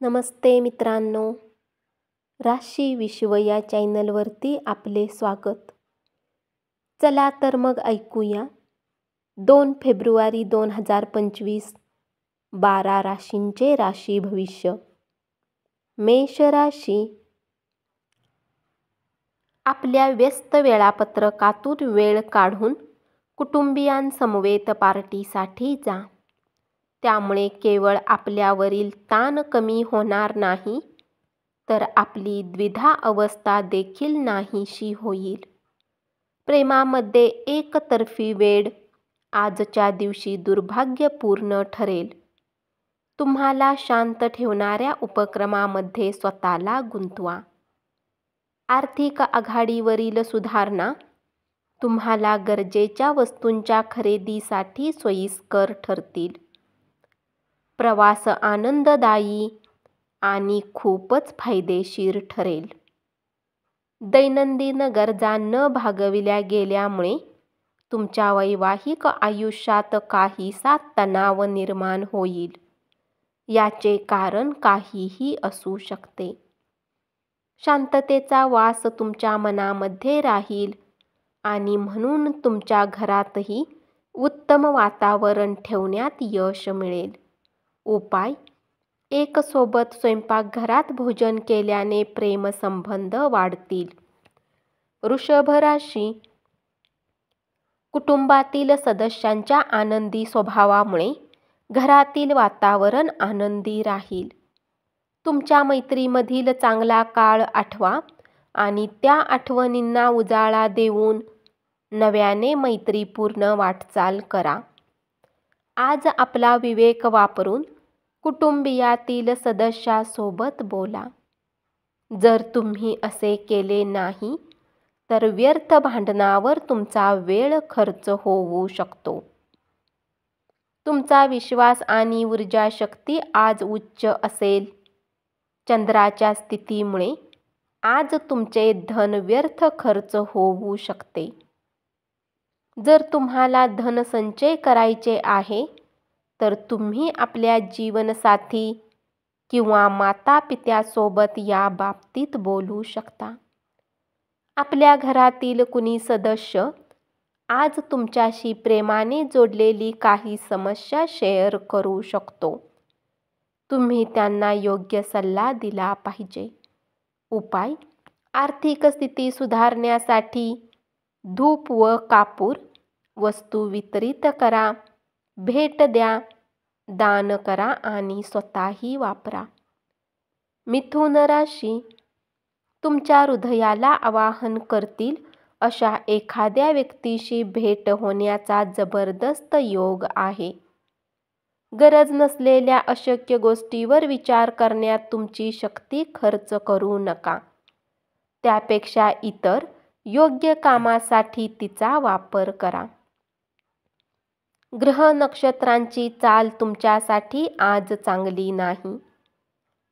नमस्ते मित्रांनो, राशी विश्व या चॅनलवरती आपले स्वागत. चला तर मग ऐकूया 2 फेब्रुवारी 2025 12 राशींचे राशी भविष्य. मेष राशी. आपल्या व्यस्त वेळापत्रकातून वेळ काढून कुटुंबियांसमवेत पार्टीसाठी जा. त्यामुळे केवळ आपल्यावरील ताण कमी होणार नाही, तर आपली द्विधा अवस्था देखील नाहीशी होईल. प्रेमामध्ये एकतर्फी वेड आजच्या दिवशी दुर्भाग्यपूर्ण ठरेल. तुम्हाला शांत ठेवणाऱ्या उपक्रमामध्ये स्वतःला गुंतवा. आर्थिक आघाडीवरील सुधारणा तुम्हाला गरजेच्या वस्तूंच्या खरेदीसाठी सोयीस्कर ठरतील. प्रवास आनंददायी आणि खूपच फायदेशीर ठरेल. दैनंदिन गरजा न भागविल्या गेल्यामुळे तुमच्या वैवाहिक आयुष्यात काहीसा तणाव निर्माण होईल. याचे कारण काहीही असू शकते. शांततेचा वास तुमच्या मनामध्ये राहील आणि म्हणून तुमच्या घरातही उत्तम वातावरण ठेवण्यात यश मिळेल. उपाय: एक सोबत स्वयंपाकघरात भोजन केल्याने प्रेमसंबंध वाढतील. वृषभ राशी. कुटुंबातील सदस्यांच्या आनंदी स्वभावामुळे घरातील वातावरण आनंदी राहील. तुमच्या मैत्रीमधील चांगला काळ आठवा आणि त्या आठवणींना उजाळा देऊन नव्याने मैत्रीपूर्ण वाटचाल करा. आज आपला विवेक वापरून कुटुंबियातील सदस्यासोबत बोला. जर तुम्ही असे केले नाही तर व्यर्थ भांडणावर तुमचा वेळ खर्च होऊ शकतो. तुमचा विश्वास आणि ऊर्जाशक्ती आज उच्च असेल. चंद्राच्या स्थितीमुळे आज तुमचे धन व्यर्थ खर्च होऊ शकते. जर तुम्हाला धनसंचय करायचे आहे तर तुम्ही आपल्या जीवनसाथी किंवा मातापित्यासोबत या बाबतीत बोलू शकता. आपल्या घरातील कुणी सदस्य आज तुमच्याशी प्रेमाने जोडलेली काही समस्या शेअर करू शकतो. तुम्ही त्यांना योग्य सल्ला दिला पाहिजे. उपाय: आर्थिक स्थिती सुधारण्यासाठी धूप व कापूर वस्तू वितरित करा, भेट द्या, दान करा आणि स्वतःही वापरा. मिथुन राशी. तुमच्या हृदयाला आवाहन करतील अशा एखाद्या व्यक्तीशी भेट होण्याचा जबरदस्त योग आहे. गरज नसलेल्या अशक्य गोष्टीवर विचार करण्यात तुमची शक्ती खर्च करू नका. त्यापेक्षा इतर योग्य कामासाठी तिचा वापर करा. ग्रह नक्षत्रांची चाल तुमच्यासाठी आज चांगली नाही.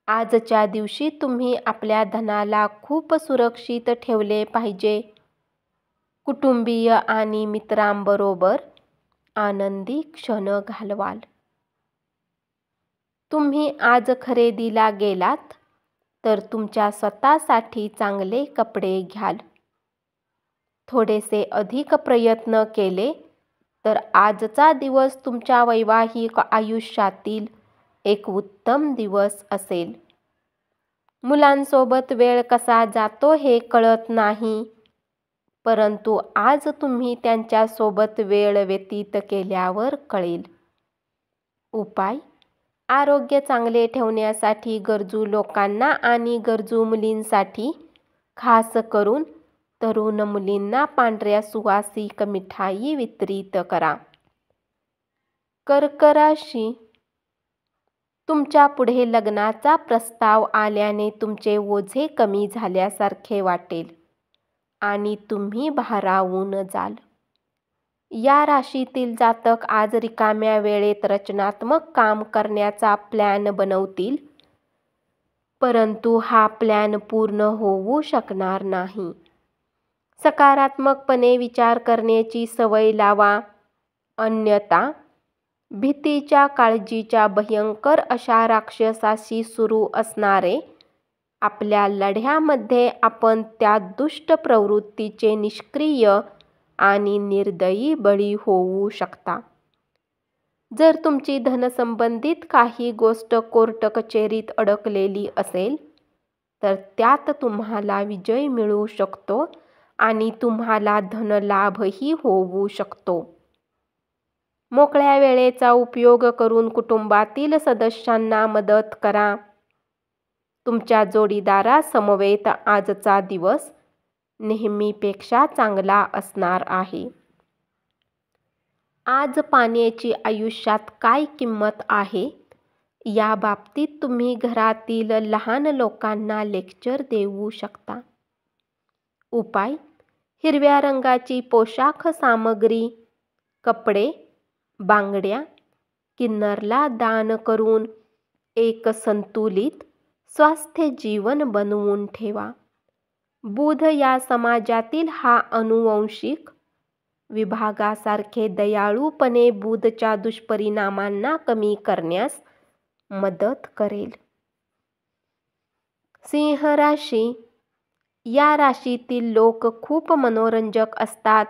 आजच्या दिवशी तुम्ही आपल्या धनाला खूप सुरक्षित ठेवले पाहिजे. कुटुंबीय आणि मित्रांबरोबर आनंदी क्षण घालवाल. तुम्ही आज खरेदीला गेलात तर तुमच्या स्वतःसाठी चांगले कपडे घ्याल. थोडेसे अधिक प्रयत्न केले तर आजचा दिवस तुमच्या वैवाहिक आयुष्यातील एक उत्तम दिवस असेल. मुलांसोबत वेळ कसा जातो हे कळत नाही, परंतु आज तुम्ही त्यांच्यासोबत वेळ व्यतीत केल्यावर कळेल. उपाय: आरोग्य चांगले ठेवण्यासाठी गरजू लोकांना आणि गरजू मुलींसाठी, खास करून तरुण मुलींना पांढऱ्या सुवासिक मिठाई वितरित करा. कर्क राशी. तुमच्या पुढे लग्नाचा प्रस्ताव आल्याने तुमचे ओझे कमी झाल्यासारखे वाटेल आणि तुम्ही भारावून जाल. या राशीतील जातक आज रिकाम्या वेळेत रचनात्मक काम करण्याचा प्लॅन बनवतील, परंतु हा प्लॅन पूर्ण होऊ शकणार नाही. सकारात्मकपणे विचार करण्याची सवय लावा, अन्यथा भीतीच्या काळजीच्या भयंकर अशा राक्षसाशी सुरू असणारे आपल्या लढ्यामध्ये आपण त्या दुष्ट प्रवृत्तीचे निष्क्रिय आणि निर्दयी बळी होऊ शकता. जर तुमची धनसंबंधित काही गोष्ट कोर्ट कचेरीत अडकलेली असेल तर त्यात तुम्हाला विजय मिळू शकतो आणि तुम्हाला धनलाभही होऊ शकतो. मोकळ्या वेळेचा उपयोग करून कुटुंबातील सदस्यांना मदत करा. तुमच्या जोडीदारासमवेत आजचा दिवस नेहमीपेक्षा चांगला असणार आहे. आज पाण्याची आयुष्यात काय किंमत आहे या बाबतीत तुम्ही घरातील लहान लोकांना लेक्चर देऊ शकता. उपाय: हिरव्या रंगाची पोशाख सामग्री, कपडे, बांगड्या किन्नरला दान करून एक संतुलित स्वास्थ्य जीवन बनवून ठेवा. बुध या समाजातील हा अनुवंशिक विभागासारखे दयाळूपणे बुधच्या दुष्परिणामांना कमी करण्यास मदत करेल. सिंह राशी: या राशीतील लोक खूप मनोरंजक असतात.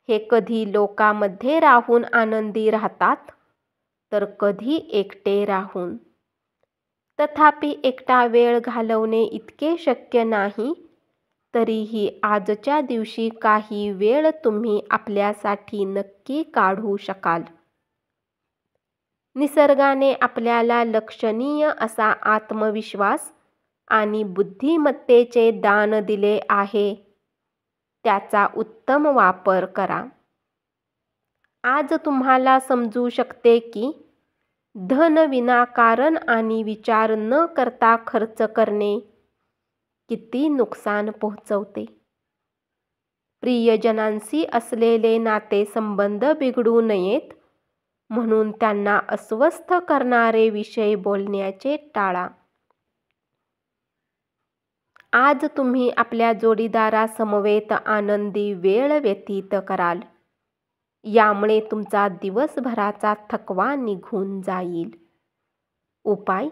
हे कधी लोकांमध्ये राहून आनंदी राहतात तर कधी एकटे राहून. तथापि एकटा वेळ घालवणे इतके शक्य नाही. तरीही आजच्या दिवशी काही वेळ तुम्ही आपल्यासाठी नक्की काढू शकाल. निसर्गाने आपल्याला लक्षणीय असा आत्मविश्वास आणि बुद्धिमत्तेचे दान दिले आहे. त्याचा उत्तम वापर करा. आज तुम्हाला समजू शकते की धन विनाकारण आणि विचार न करता खर्च करणे किती नुकसान पोहोचवते. प्रियजनांशी असलेले नातेसंबंध बिघडू नयेत म्हणून त्यांना अस्वस्थ करणारे विषय बोलण्याचे टाळा. आज तुम्ही आपल्या जोडीदारासमवेत आनंदी वेळ व्यतीत कराल. यामुळे तुमचा दिवसभराचा थकवा निघून जाईल. उपाय: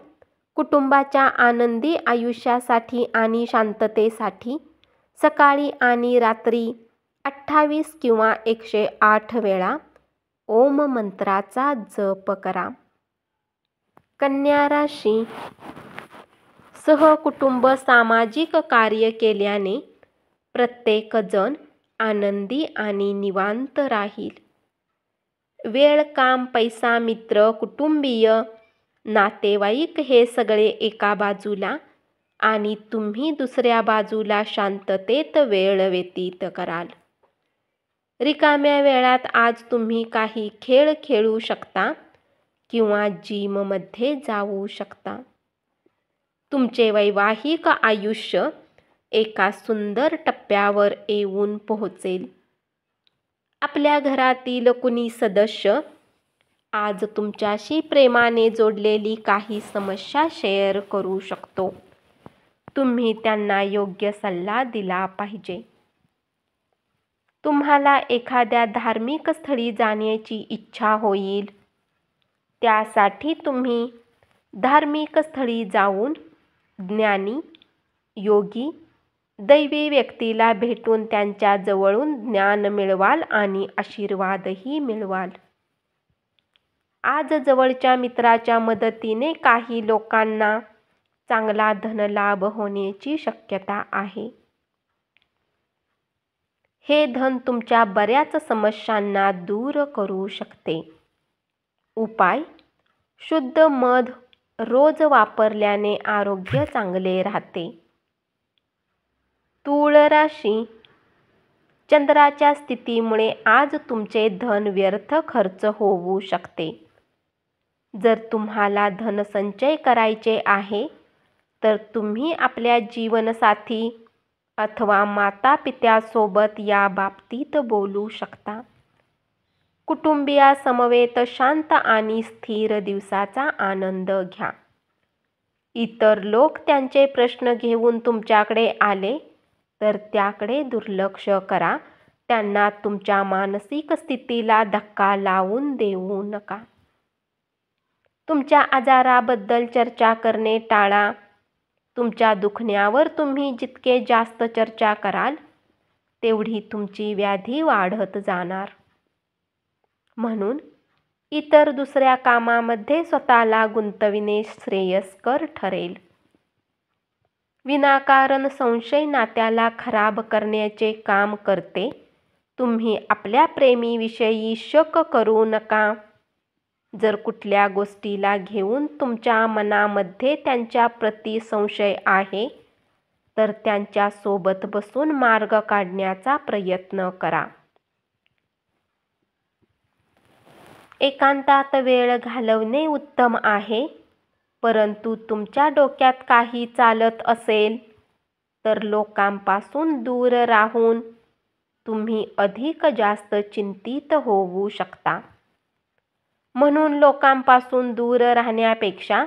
कुटुंबाच्या आनंदी आयुष्यासाठी आणि शांततेसाठी सकाळी आणि रात्री 28 किंवा 108 वेळा ओम मंत्राचा जप करा. कन्या राशी: सहकुटुंब सामाजिक कार्य केल्याने प्रत्येक जण आनंदी आणि निवांत राहील. वेळ, काम, पैसा, मित्र, कुटुंबीय, नातेवाईक हे सगळे एका बाजूला आणि तुम्ही दुसऱ्या बाजूला शांततेत वेळ व्यतीत कराल. रिकाम्या वेळात आज तुम्ही काही खेळ खेळू शकता किंवा जिममध्ये जाऊ शकता. तुमचे वैवाहिक आयुष्य एका सुंदर टप्प्यावर येऊन पोहोचेल. आपल्या घरातील कुणी सदस्य आज तुमच्याशी प्रेमाने जोडलेली काही समस्या शेअर करू शकतो. तुम्ही त्यांना योग्य सल्ला दिला पाहिजे. तुम्हाला एखाद्या धार्मिक स्थळी जाण्याची इच्छा होईल. त्यासाठी तुम्ही धार्मिक स्थळी जाऊन ज्ञानी, योगी, दैवी व्यक्तीला भेटून त्यांच्या जवळून ज्ञान मिळवाल आणि आशीर्वादही मिळवाल. आज जवळच्या मित्राच्या मदतीने काही लोकांना चांगला धनलाभ होण्याची शक्यता आहे. हे धन तुमच्या बऱ्याच समस्यांना दूर करू शकते. उपाय: शुद्ध मध रोज वापरल्याने आरोग्य चांगले राहते. तूळ राशी: चंद्राच्या स्थितीमुळे आज तुमचे धन व्यर्थ खर्च होऊ शकते. जर तुम्हाला धनसंचय करायचे आहे तर तुम्ही आपल्या जीवनसाथी अथवा मातापित्यासोबत या बाबतीत बोलू शकता. कुटुंबियासमवेत शांत आणि स्थिर दिवसाचा आनंद घ्या. इतर लोक त्यांचे प्रश्न घेऊन तुमच्याकडे आले तर त्याकडे दुर्लक्ष करा. त्यांना तुमच्या मानसिक स्थितीला धक्का लावून देऊ नका. तुमच्या आजाराबद्दल चर्चा करणे टाळा. तुमच्या दुखण्यावर तुम्ही जितके जास्त चर्चा कराल तेवढी तुमची व्याधी वाढत जाणार. म्हणून इतर दुसऱ्या कामामध्ये स्वतःला गुंतविणे श्रेयस्कर ठरेल. विनाकारण संशय नात्याला खराब करण्याचे काम करते. तुम्ही आपल्या प्रेमीविषयी शक करू नका. जर कुठल्या गोष्टीला घेऊन तुमच्या मनामध्ये त्यांच्या प्रती संशय आहे तर त्यांच्या सोबत बसून मार्ग काढण्याचा प्रयत्न करा. एकांतात वेळ घालवणे उत्तम आहे, परंतु तुमच्या डोक्यात काही चालत असेल तर लोकांपासून दूर राहून तुम्ही अधिक जास्त चिंतित होऊ शकता. म्हणून लोकांपासून दूर राहण्यापेक्षा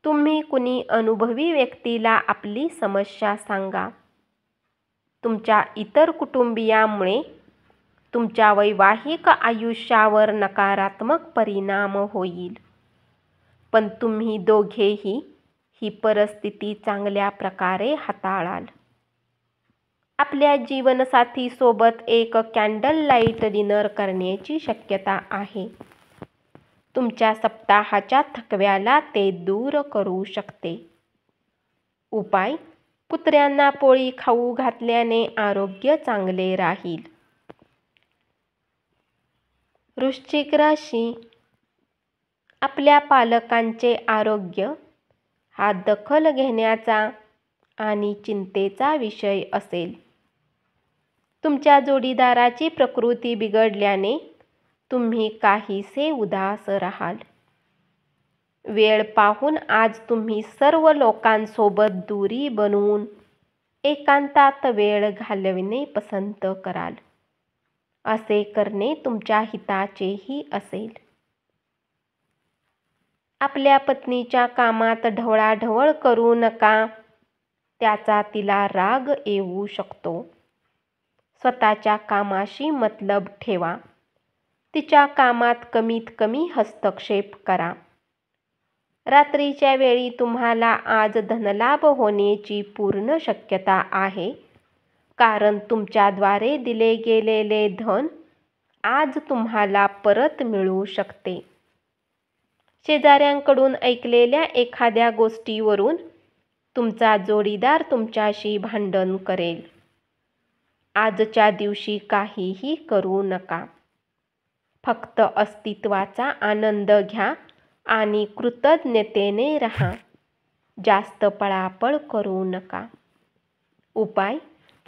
तुम्ही कुणी अनुभवी व्यक्तीला आपली समस्या सांगा. तुमच्या इतर कुटुंबियांमुळे तुमच्या वैवाहिक आयुष्यावर नकारात्मक परिणाम होईल, पण तुम्ही दोघेही ही परिस्थिती चांगल्या प्रकारे हाताळाल. आपल्या जीवनसाथीसोबत एक कॅन्डल लाईट डिनर करण्याची शक्यता आहे. तुमच्या सप्ताहाच्या थकव्याला ते दूर करू शकते. उपाय: कुत्र्यांना पोळी खाऊ घातल्याने आरोग्य चांगले राहील. वृश्चिक राशी. आपल्या पालकांचे आरोग्य हा दखल घेण्याचा आणि चिंतेचा विषय असेल. तुमच्या जोडीदाराची प्रकृती बिघडल्याने तुम्ही काहीसे उदास राहाल. वेळ पाहून आज तुम्ही सर्व लोकांसोबत दूरी बनवून एकांतात वेळ घालविणे पसंत कराल. असे करणे तुमच्या हिताचेही असेल. आपल्या पत्नीच्या कामात ढवळाढवळ करू नका, त्याचा तिला राग येऊ शकतो. स्वतःच्या कामाशी मतलब ठेवा. तिच्या कामात कमीत कमी हस्तक्षेप करा. रात्रीच्या वेळी तुम्हाला आज धनलाभ होण्याची पूर्ण शक्यता आहे, कारण तुमच्याद्वारे दिले गेलेले धन आज तुम्हाला परत मिळू शकते. शेजाऱ्यांकडून ऐकलेल्या एखाद्या गोष्टीवरून तुमचा जोडीदार तुमच्याशी भांडण करेल. आजच्या दिवशी काहीही करू नका. फक्त अस्तित्वाचा आनंद घ्या आणि कृतज्ञतेने राहा. जास्त पळापळ करू नका. उपाय: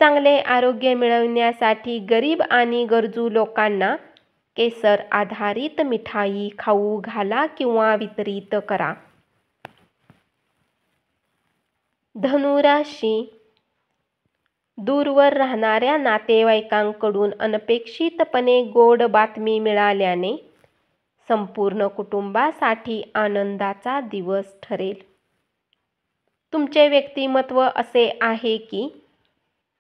चांगले आरोग्य मिळवण्यासाठी गरीब आणि गरजू लोकांना केसर आधारित मिठाई खाऊ घाला किंवा वितरित करा. धनु राशी. दूरवर राहणाऱ्या नातेवाईकांकडून अनपेक्षितपणे गोड बातमी मिळाल्याने संपूर्ण कुटुंबासाठी आनंदाचा दिवस ठरेल. तुमचे व्यक्तिमत्व असे आहे की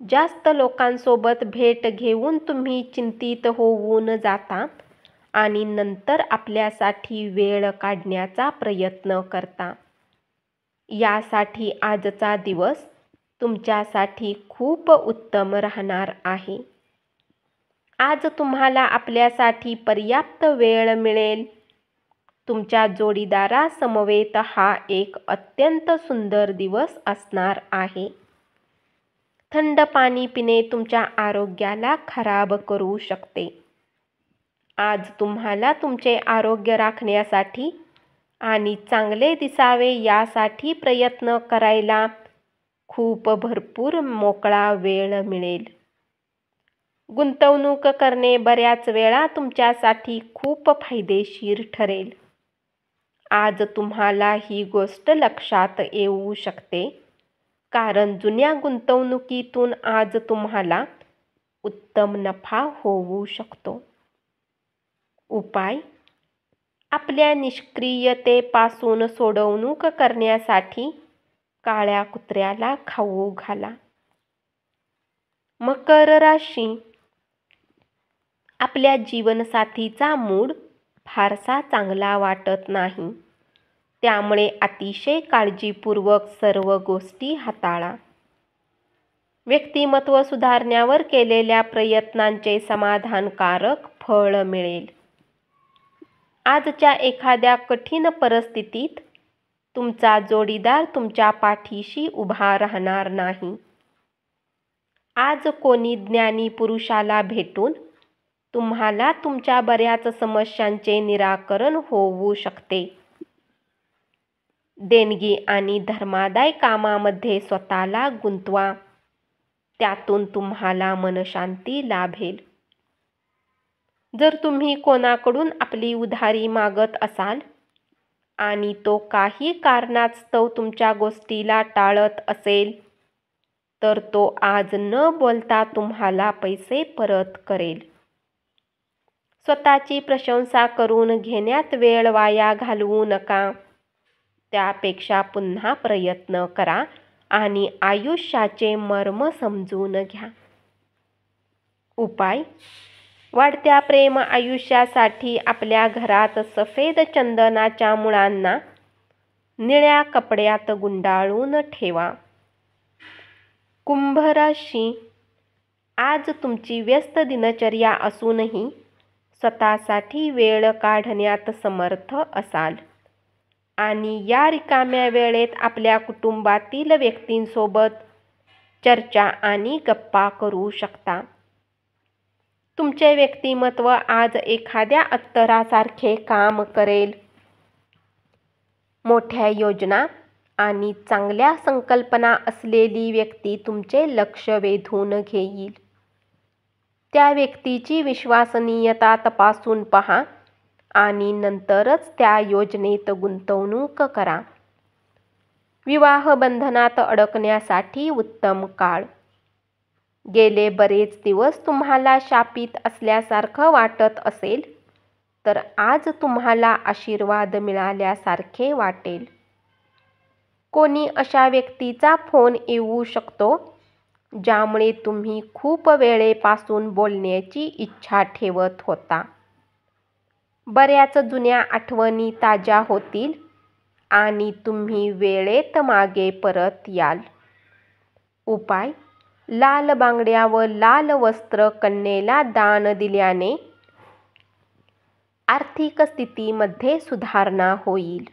जास्त लोकांसोबत भेट घेऊन तुम्ही चिंतित होऊन जाता आणि नंतर आपल्यासाठी वेळ काढण्याचा प्रयत्न करता. यासाठी आजचा दिवस तुमच्यासाठी खूप उत्तम राहणार आहे. आज तुम्हाला आपल्यासाठी पर्याप्त वेळ मिळेल. तुमच्या जोडीदारासमवेत हा एक अत्यंत सुंदर दिवस असणार आहे. थंड पाणी पिणे तुमच्या आरोग्याला खराब करू शकते. आज तुम्हाला तुमचे आरोग्य राखण्यासाठी आणि चांगले दिसावे यासाठी प्रयत्न करायला खूप भरपूर मोकळा वेळ मिळेल. गुंतवणूक करणे बऱ्याच वेळा तुमच्यासाठी खूप फायदेशीर ठरेल. आज तुम्हाला ही गोष्ट लक्षात येऊ शकते, कारण जुन्या गुंतवणुकीतून आज तुम्हाला उत्तम नफा होऊ शकतो. उपाय: आपल्या निष्क्रियतेपासून सोडवणूक करण्यासाठी काळ्या कुत्र्याला खाऊ घाला. मकर राशी. आपल्या जीवनसाथीचा मूड फारसा चांगला वाटत नाही. त्यामुळे अतिशय काळजीपूर्वक सर्व गोष्टी हाताळा. व्यक्तिमत्व सुधारण्यावर केलेल्या प्रयत्नांचे समाधानकारक फळ मिळेल. आजच्या एखाद्या कठीण परिस्थितीत तुमचा जोडीदार तुमच्या पाठीशी उभा राहणार नाही. आज कोणी ज्ञानी पुरुषाला भेटून तुम्हाला तुमच्या बऱ्याच समस्यांचे निराकरण होऊ शकते. देणगी आणि धर्मादाय कामामध्ये स्वतःला गुंतवा. त्यातून तुम्हाला मनशांती लाभेल. जर तुम्ही कोणाकडून आपली उधारी मागत असाल आणि तो काही कारणास्तव तुमच्या गोष्टीला टाळत असेल तर तो आज न बोलता तुम्हाला पैसे परत करेल. स्वतःची प्रशंसा करून घेण्यात वेळ वाया घालवू नका. त्यापेक्षा पुन्हा प्रयत्न करा आणि आयुष्याचे मर्म समजून घ्या. उपाय: वाढत्या प्रेम आयुष्यासाठी आपल्या घरात सफेद चंदनाच्या मुळांना निळ्या कपड्यात गुंडाळून ठेवा. कुंभ राशी: आज तुमची व्यस्त दिनचर्या असूनही स्वतःसाठी वेळ काढण्यात समर्थ असाल आणि या रिकाम्या वेळेत आपल्या कुटुंबातील व्यक्तींसोबत चर्चा आणि गप्पा करू शकता. तुमचे व्यक्तिमत्व आज एखाद्या अत्तरासारखे काम करेल. मोठ्या योजना आणि चांगल्या संकल्पना असलेली व्यक्ती तुमचे लक्ष वेधून घेईल. त्या व्यक्तीची विश्वसनीयता तपासून पहा आणि नंतरच त्या योजनेत गुंतवणूक करा. विवाह बंधनात अडकण्यासाठी उत्तम काळ. गेले बरेच दिवस तुम्हाला शापित असल्यासारखं वाटत असेल तर आज तुम्हाला आशीर्वाद मिळाल्यासारखे वाटेल. कोणी अशा व्यक्तीचा फोन येऊ शकतो ज्यामुळे तुम्ही खूप वेळेपासून बोलण्याची इच्छा ठेवत होता. बऱ्याच जुन्या आठवणी ताज्या होतील आणि तुम्ही वेळेत मागे परत याल. उपाय: लाल बांगड्या व लाल वस्त्र कन्येला दान दिल्याने आर्थिक स्थितीमध्ये सुधारणा होईल.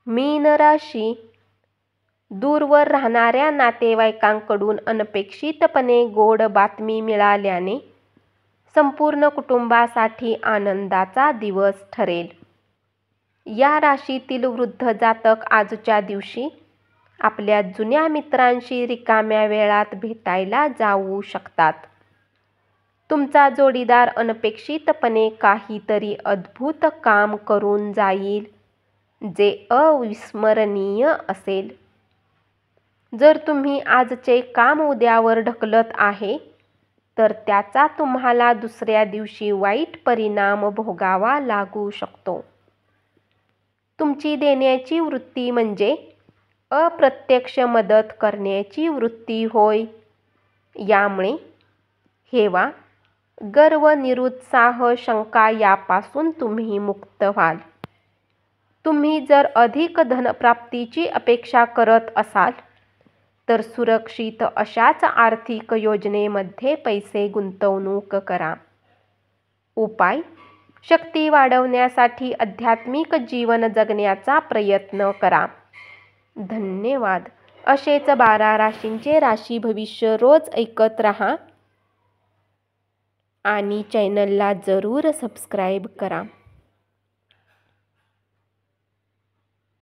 मीन राशी: दूरवर राहणाऱ्या नातेवाईकांकडून अनपेक्षितपणे गोड बातमी मिळाल्याने संपूर्ण कुटुंबासाठी आनंदाचा दिवस ठरेल. या राशीतील वृद्ध जातक आजच्या दिवशी आपल्या जुन्या मित्रांशी रिकाम्या वेळात भेटायला जाऊ शकतात. तुमचा जोडीदार अनपेक्षितपणे काहीतरी अद्भुत काम करून जाईल जे अविस्मरणीय असेल. जर तुम्ही आजचे काम उद्यावर ढकलत आहे तर त्याचा तुम्हाला दुसऱ्या दिवशी वाईट परिणाम भोगावा लागू शकतो. तुमची देण्याची वृत्ती म्हणजे अप्रत्यक्ष मदत करण्याची वृत्ती होय. यामुळे हेवा, गर्व, निरुत्साह, शंका यापासून तुम्ही मुक्त व्हाल. तुम्ही जर अधिक धनप्राप्तीची अपेक्षा करत असाल तर सुरक्षित अशाच आर्थिक योजनेमध्ये पैसे गुंतवणूक करा. उपाय: शक्ती वाढवण्यासाठी आध्यात्मिक जीवन जगण्याचा प्रयत्न करा. धन्यवाद. असेच 12 राशींचे राशी भविष्य रोज ऐकत रहा आणि चॅनलला जरूर सबस्क्राईब करा.